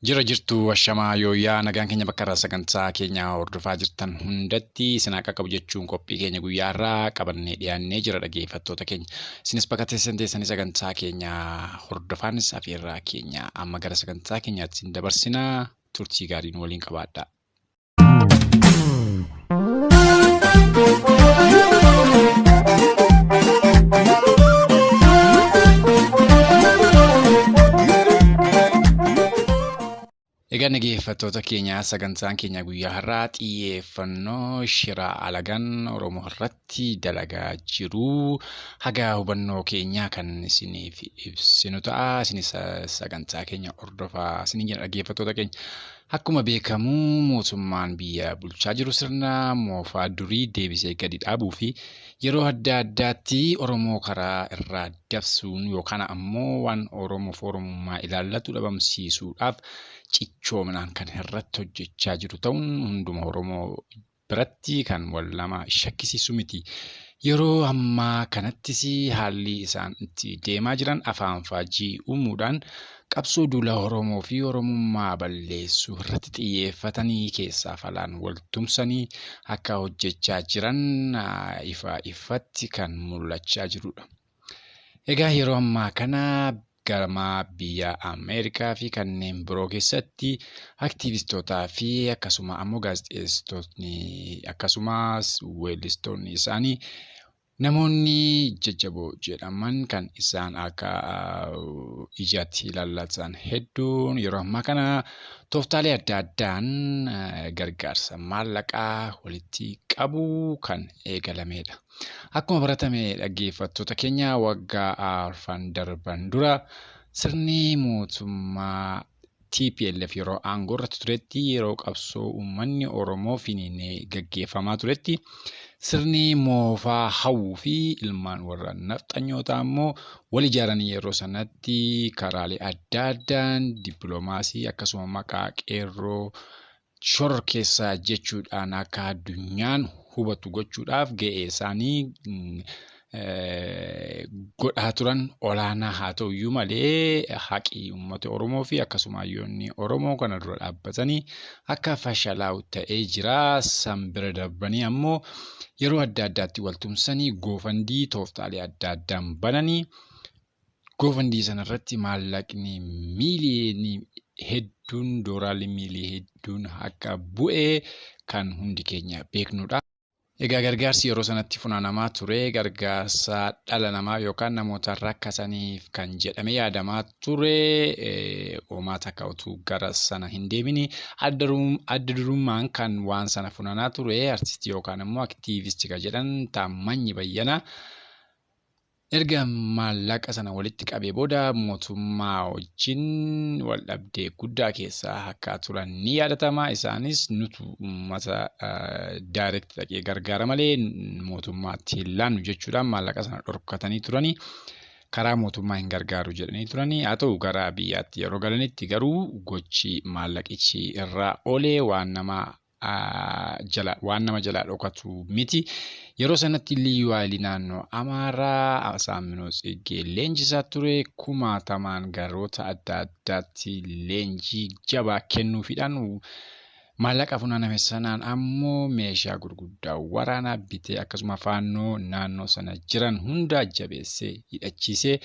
Jira jirtu washamaa yooyaa nagaan keenya bakka irraa sagantaa keenya hordofaa jirtan hundatti isin akka qabu jechuun qophii keenya guyyaarraa qabannee dhiyaannee jira dhaggeeffattoota keenya. Isinis bakka teessanii sagantaa keenya hordofaanis afeerraa keenya amma gara sagantaa keenyaatti isin dabarsinaa turtii gaariin waliin qabaadhaa. Egaa dhaggeeffattoota keenya sagantaan keenya guyyaa har'aa xiyyeeffannoo Shira Alagaan Oromoo irratti dalagaa jiru haga hubannoo keenyaa kan isiniif ibsinu ta'a. Isinis sagantaa keenya hordofaa isiniin jedha dhaggeeffattoota keenya. Akkuma beekamu mootummaan biyya bulchaa jiru sirna moofaa durii deebisee gadi dhaabuu fi yeroo adda addaatti Oromoo karaa irraa dabsuun yookaan ammoo waan Oromoof Oromummaa ilaallatu dhabamsiisuudhaaf cichoominaan kan irratti hojjechaa jiru ta'uun hunduma Oromoo biratti kan wal lama shakkisiisu miti. Yeroo ammaa kanattis haalli isaan itti deemaa jiran afaan faajii uumuudhaan qabsoo duula Oromoo fi Oromummaa balleessuu irratti xiyyeeffatanii keessaa falaan waltumsanii akka hojjechaa jiran ifatti kan mul'achaa jirudha. Egaa yeroo ammaa kana gama biyya Ameerikaa fi kanneen biroo keessatti aktiivistootaa fi akkasuma ammoo gaazexeessitootni akkasumas weellistoonni isaanii namoonni jajjaboo jedhaman kan isaan akka ijaatti ilaallatan hedduun yeroo ammaa kana tooftaalee adda addaan gargaarsa maallaqaa walitti qabu kan eegalamedha. Akkuma baratame dhaggeeffattoota keenya waggaa arfan darban dura sirni mootummaa TPLF yeroo aangoo irratti turetti yeroo qabsoo uummanni Oromoo finiinee gaggeeffamaa turetti sirni moofaa hawwuu fi ilmaan warra nafxanyootaa ammoo wal ijaaranii yeroo sanatti karaalee adda addaan dippiloomaasii akkasuma maqaa qeerroo shoror keessaa jechuudhaan akka addunyaan hubatu gochuudhaaf ga'ee isaanii godhaa turan olaanaa haa ta'uyyuu malee haqii uummata Oromoo fi akkasuma hayyoonni Oromoo kana dura dhaabbatanii akka fashalaa'u ta'ee jira. San bira darbanii ammoo yeroo adda addaatti waltumsanii goofandii tooftaalee adda addaan bananii goofandii sanarratti maallaqni miiliyoonii hedduun doolaarii miiliyoonii hedduun akka bu'ee kan hundi keenya beeknudha. Egaa gargaarsi yeroo sanatti funaanamaa ture gargaarsa dhala namaa yookaan namoota rakkataniif kan jedhame yaadamaa ture uumaa takka utuu gara sana hin deemini adda durummaan kan waan sana funaanaa ture artistii yookaan immoo aktiivistii kan jedhan Taammanyi Bayyanaa erga maallaqa sana walitti qabee booda mootummaa wajjin wal dhabdee guddaa keessaa akka turan ni yaadatama. Isaanis nutu uummata direct dhaqee gargaara malee mootummaatti hin laannu jechuudhaan maallaqa sana dhorkatanii turanii karaa mootummaa hin gargaaru jedhanii turanii. Haa ta'u gara biyyaatti yeroo galanitti garuu gochi maallaqichi irraa oolee waan nama jalaa dhokatu miti. Yeroo sanatti liyyuu haayilii naannoo Amaaraa Fannoo leenjisaa ture kumaatamaan garoota adda addaatti leenjii jabaa kennuufiidhaan maallaqa funaaname sanaan ammoo meeshaa gurguddaa waraanaa bitee akkasuma Fannoo naannoo sana jiran hunda jabeessee hidhachiisee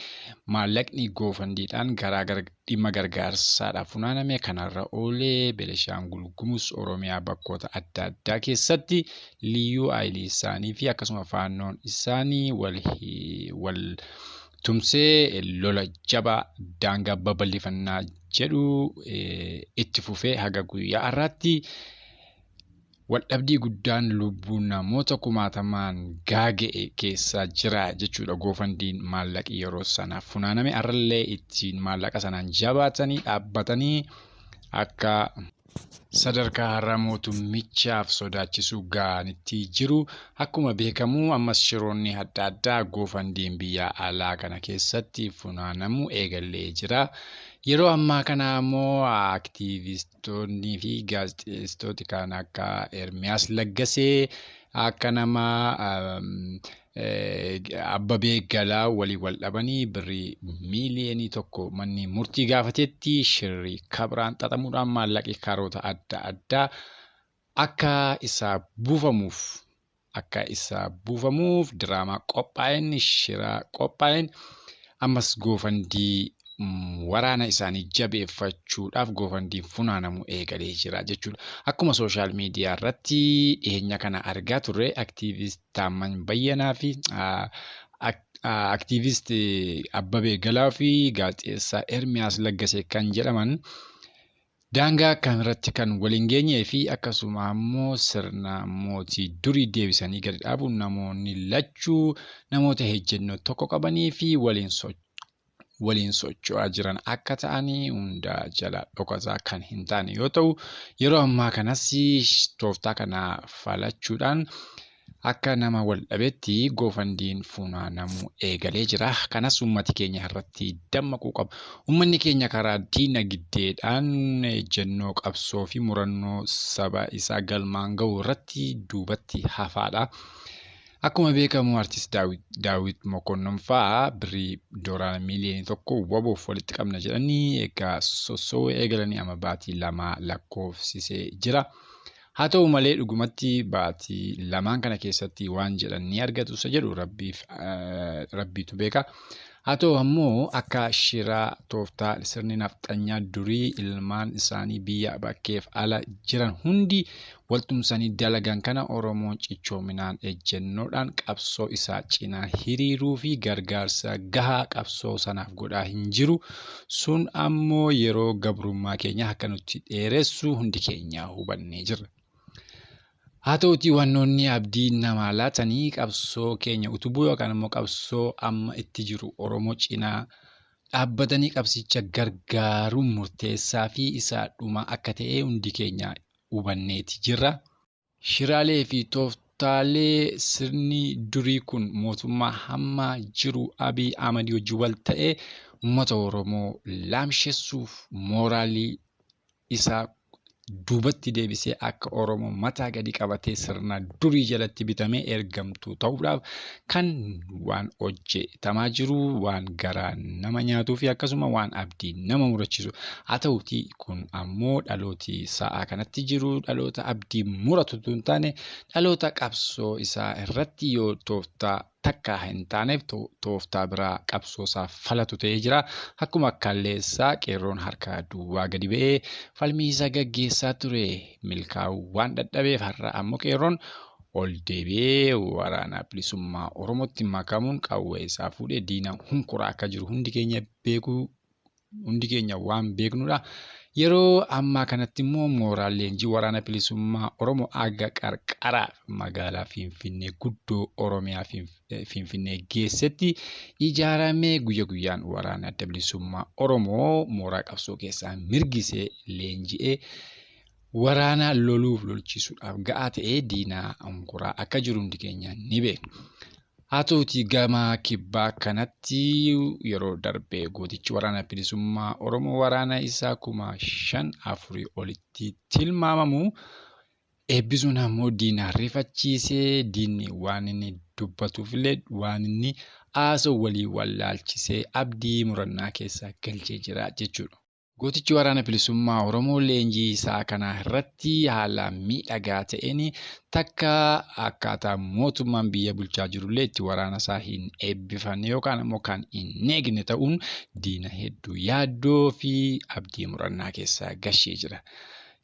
maallaqni goofandiidhaan dhimma gargaarsaadhaaf funaaname kanarra oolee Benishaangul Gumuz Oromiyaa bakkoota adda addaa keessatti liyyuu haayilii isaanii fi akkasuma Fannoon isaanii wal tumsee lola jabaa daangaa babal'ifannaa jedhu itti fufee haga guyyaa har'aatti waldhabdii guddaan lubbuu namoota kumaatamaan gaaga'e keessa jira jechuudha. Goofandiin maallaqi yeroo sana funaaname har'allee ittiin maallaqa sanaan jabaatanii dhaabbatanii akka sadarkaa har'a mootummichaaf sodaachisuu gaanitti jiru. Akkuma beekamu ammas shiroonni adda addaa goofandiin biyya alaa kana keessatti funaanamu eegalee jira. Yeroo ammaa kana ammoo aktiivistoonni fi gaazexeessitooti kan akka Ermiyas akka nama Abebe Galaw walii wal dhabanii birrii miiliyoonii tokko manni murtii gaafatetti shirri kabraan xaxamuudhaan maallaqi karoota adda addaa akka isaa buufamuuf diraamaa qophaa'een shira qophaa'een ammas goofandii waraana isaanii jabeeffachuudhaaf goofandiin funaanamu eegalee jira jechuudha. Akkuma sooshaal miidiyaa irratti dhiyeenya kana argaa turre aktiivistaamman bayyanaa fi aktiivist Abebe Galaw fi gaazexeessaa Ermiyas lagesef kan jedhaman daangaa kanarratti kan waliin geenyee fi akkasuma ammoo sirna mootii durii deebisanii gadi dhaabuun namoonni lachuu namoota ejjennoo tokko qabanii fi waliin socho'aa jiran akka ta'anii hunda jala dhokataa kan hin taane yoo ta'u, yeroo ammaa kanas tooftaa kana falachuudhaan akka nama wal dhabetti goofandiin funaanamuu eegalee jira. Kanas uummati keenya irratti dammaquu qaba. Uummanni keenya karaa diinagdeedhaan ejjennoo qabsoo fi murannoo saba isaa galmaan ga'u irratti duubatti hafaadha. Akkuma beekamu artist Daawit Mokonnon fa'aa birrii doolaara miiliyoonii tokko waboof walitti qabna jedhanii egaa sossoo eegalanii amma baatii 2 lakkoofsisee jira. Haa ta'u malee dhugumatti baatii 2 kana keessatti waan jedhan ni argatu isa jedhu rabbiitu beeka. Haa ta'u ammoo akka Shira tooftaa sirni nafxanyaa durii ilmaan isaanii biyya bakkeef ala jiran hundi waltumsanii dalagan kana Oromoon cichoominaan ejjennoodhaan qabsoo isaa cinaa hiriiruu fi gargaarsa gahaa qabsoo sanaaf godhaa hin jiru. Sun ammoo yeroo gabrummaa keenya akka nutti dheeressu hundi keenya hubannee jirra. Haa ta'utii wannoonni abdii namaa laatanii qabsoo keenya utubuu yookaan immoo qabsoo amma itti jiru Oromoo cinaa dhaabbatanii qabsicha gargaaruun murteessaa fi isaa dhuma akka ta'e hundi keenya hubanneeti jirra. Shiraalee fi tooftaalee sirni durii kun mootummaa hamma jiru Abiy Ahmed wajjin wal ta'ee uummata Oromoo laamsheessuuf mooraalii isaa duubatti deebisee akka Oromoo mataa gadi qabatee sirna durii jalatti bitamee ergamtuu ta'uudhaaf kan waan hojjetamaa jiru waan garaa nama nyaatuu fi akkasuma waan abdii nama murachiisu. Haa ta'utii kun ammoo dhalooti sa'aa kanatti jiru dhaloota abdii muratu hin taane dhaloota qabsoo isaa irratti yoo tooftaa takka hin taaneef tooftaa biraa qabsoo isaa falatu ta'ee jira. Akkuma kalleessaa qeerroon harka duwwaa gadi ba'ee falmii isaa gaggeessaa ture milkaa'uu waan dadhabeef har'a ammoo qeerroon ol deebi'ee waraana bilisummaa Oromootti makamuun qawwee isaa fuudhee diina hunkuraa akka jiru hundi keenya waan beeknudha. Yeroo ammaa kanatti immoo mooraan leenjii waraana bilisummaa Oromoo aga qarqara magaalaa Finfinnee guddoo Oromiyaa Finfinnee geessetti ijaaramee guyyaan waraana adda bilisummaa Oromoo mooraa qabsoo keessaa mirgisee leenji'ee waraana loluuf lolchiisuudhaaf ga'aa ta'ee diinaa hunkuraa akka jiru hundi keenya ni beekna. Haa ta'utii gama kibbaa kanatti yeroo darbee gootichi waraana bilisummaa Oromoo waraana isaa 5,400 olitti tilmaamamu eebbisuun ammoo diina rifachiisee diinni waan inni dubbatuuf illee waan inni haasa'u walii wallaalchisee abdii murannaa keessa galchee jira jechuudha. Gootichi waraana bilisummaa Oromoo leenjii isaa kana irratti haala miidhagaa ta'een takka akkaataa mootummaan biyya bulchaa jirullee itti waraana isaa hin eebbifanne yookaan immoo kan hin eegne ta'uun diina hedduu yaaddoo fi abdii murannaa keessa gashee jira.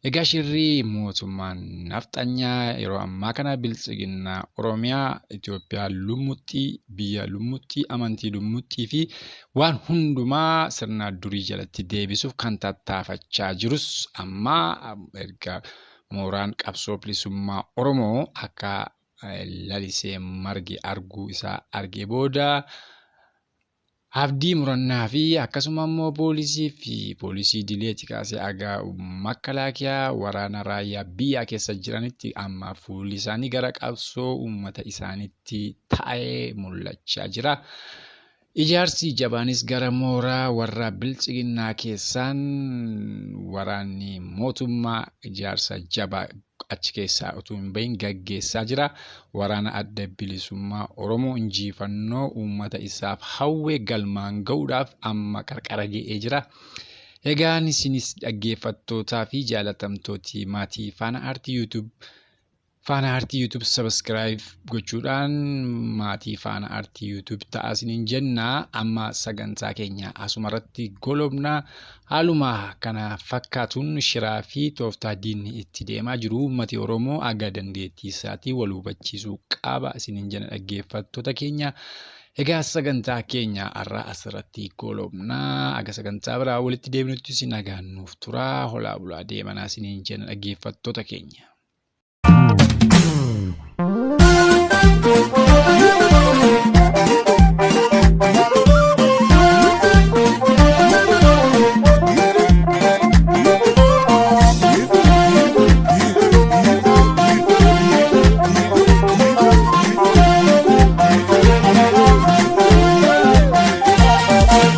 Egaa shirri mootummaan nafxanyaa yeroo ammaa kana biltsiginnaa Oromiyaa Itoophiyaa lummuxxii biyya lummuxxii amantii lummuxxii fi waan hundumaa sirna durii jalatti deebisuuf kan tattaafachaa jirus amma erga mooraan qabsoo bilisummaa Oromoo akka lalisee marge arguu isaa argee booda abdii murannaa fi akkasuma immoo poolisii dileetti kaasee aga makalaakiyaa waraana raayyaa biyya keessa jiranitti amma fuulli isaanii gara qabsoo uummata isaaniitti ta'ee mul'achaa jira. Ijaarsi jabaanis gara mooraa warra bilchiginnaa keessaan waraanni mootummaa ijaarsa jabaa achi keessaa utuu hin bahin gaggeessaa jira. Waraana adda bilisummaa Oromoo injifannoo uummata isaaf hawwee galmaan ga'uudhaaf amma qarqara ga'ee jira. Egaan isinis dhaggeeffattootaa fi jaalatamtooti maatii Faana Aartii YouTube subscribe gochuudhaan maatii Faana Aartii YouTube ta'aa isiniin jenna. Amma sagantaa keenya asumarratti golobna. Haaluma kana fakkaatuun shiraa fi tooftaa diinni itti deemaa jiru uummati Oromoo aga dandeettii isaatii wal hubachiisuu qaba isiniin jenna dhaggeeffattoota keenya. Egaa sagantaa keenya har'a asirratti golobna. Aga sagantaa biraa walitti deebinutti isin nagaan nuuf tura. Holaa bulaa deemanaa isiniin jenna dhaggeeffattoota keenya.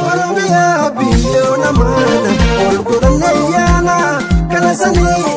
Oromia, Biyo Namana, Olgurunayana, Kalasani.